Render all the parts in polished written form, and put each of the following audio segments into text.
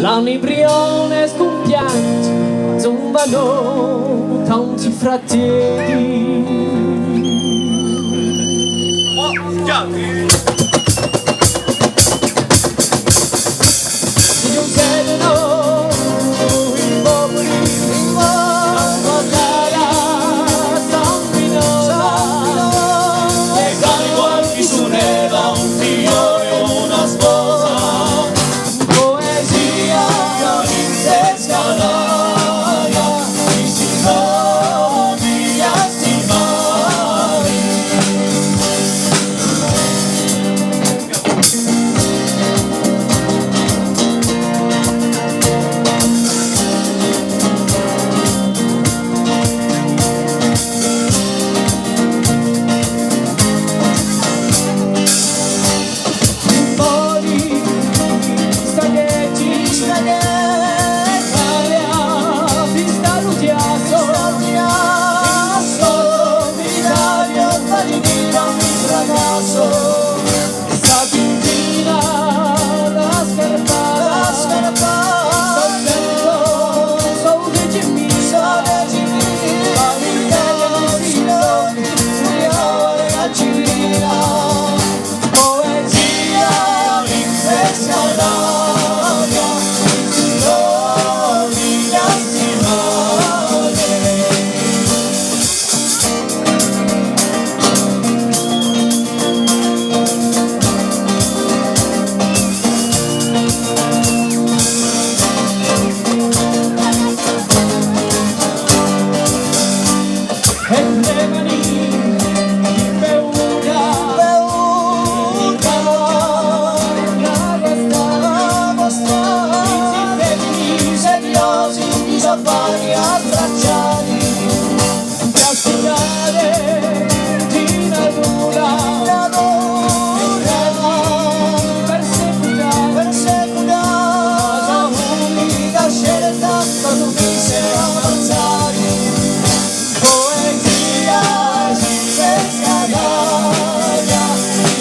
L'anibrione scompianto zombano tanti fratelli. Si giungerono i popoli a guardare San Pinola, e cani guardi su neva un figliolo e una sposa. Poesia carinzesca l'aria, i signori gli astimari. Safari a tracciare, castigare di natura, persecutare, la unica scelta per non essere avanzati. Poesia senza l'aria,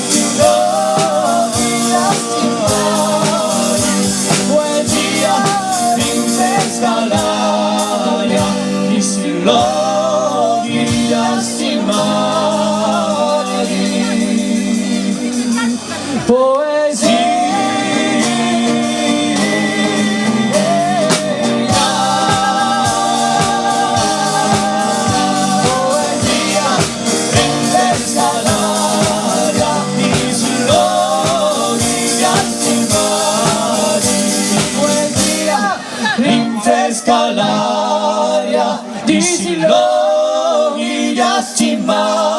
signori lastimari. Poesia senza l'aria, luoghi lastimari. Poesia rinfresca l'aria, dici luoghi lastimari. Poesia rinfresca l'aria, dici luoghi lastimari.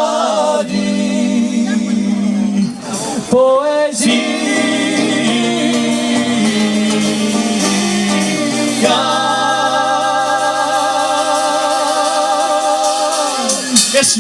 Poesia. Yes.